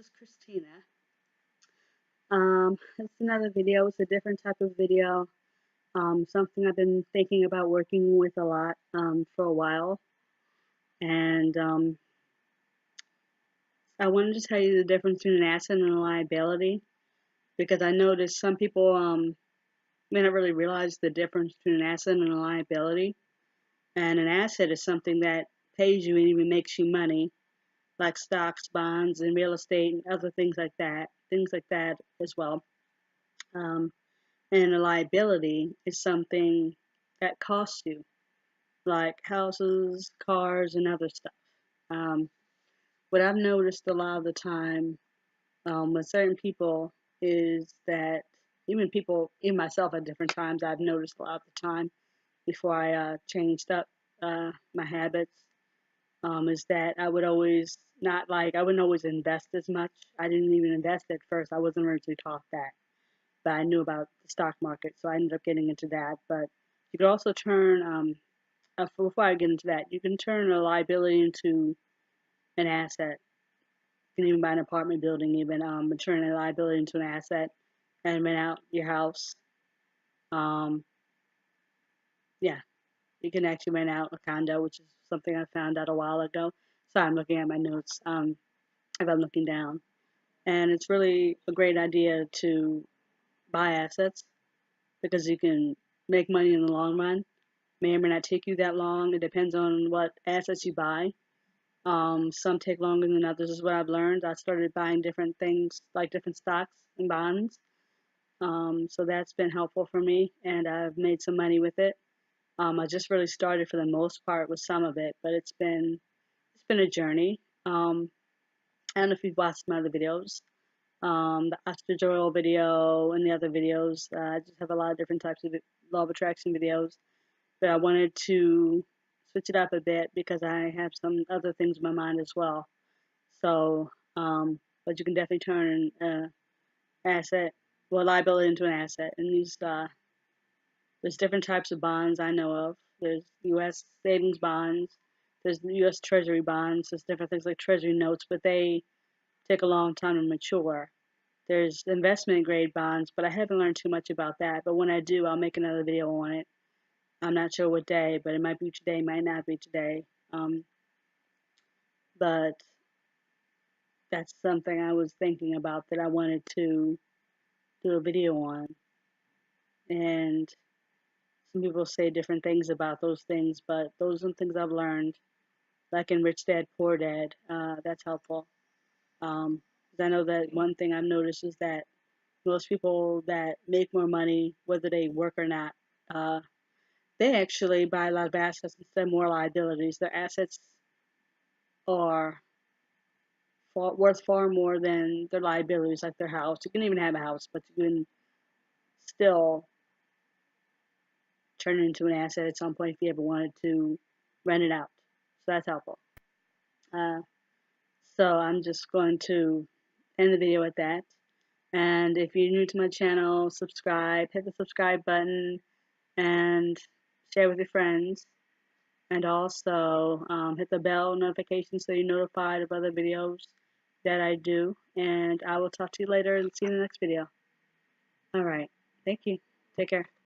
is Christina. It's another video. It's a different type of video. Something I've been thinking about working with a lot for a while. And I wanted to tell you the difference between an asset and a liability because I noticed some people may not really realize the difference between an asset and a liability. And an asset is something that pays you and even makes you money, like stocks, bonds, and real estate, and other things like that as well. Um, and a liability is something that costs you, like houses, cars, and other stuff. Um, what I've noticed a lot of the time with certain people is that even myself at different times, I've noticed a lot of the time before I changed up my habits, is that I would always not like, I wouldn't always invest as much. I didn't even invest at first. I wasn't originally taught that, but I knew about the stock market, so I ended up getting into that. But you could also turn, before I get into that, you can turn a liability into an asset. You can even buy an apartment building, even turn a liability into an asset and rent out your house. Um, yeah, you can actually rent out a condo, which is something I found out a while ago. So I'm looking at my notes if I'm looking down. And it's really a great idea to buy assets because you can make money in the long run. May or may not take you that long. It depends on what assets you buy. Some take longer than others, is what I've learned. I started buying different things, like different stocks and bonds. So that's been helpful for me, and I've made some money with it. I just really started for the most part with some of it, but it's been a journey. I don't know if you've watched my other videos, the ostrich oil video and the other videos. I just have a lot of different types of law of attraction videos, but I wanted to switch it up a bit because I have some other things in my mind as well. So, but you can definitely turn an asset, well, liability into an asset. And there's different types of bonds I know of. There's U.S. savings bonds. There's U.S. Treasury bonds. There's different things like Treasury notes, but they take a long time to mature. There's investment grade bonds, but I haven't learned too much about that. But when I do, I'll make another video on it. I'm not sure what day, but it might be today, might not be today. But that's something I was thinking about that I wanted to do a video on. And some people say different things about those things, but those are things I've learned, like in Rich Dad, Poor Dad. That's helpful. 'Cause I know that one thing I've noticed is that most people that make more money, whether they work or not, uh, they actually buy a lot of assets instead of more liabilities. Their assets are worth far more than their liabilities, like their house. You can even have a house, but you can still turn it into an asset at some point if you ever wanted to rent it out. So that's helpful. Uh, so I'm just going to end the video at that. And if you're new to my channel, subscribe, hit the subscribe button, and share with your friends. And also hit the bell notification so you're notified of other videos that I do. And I will talk to you later and see you in the next video. All right. Thank you. Take care.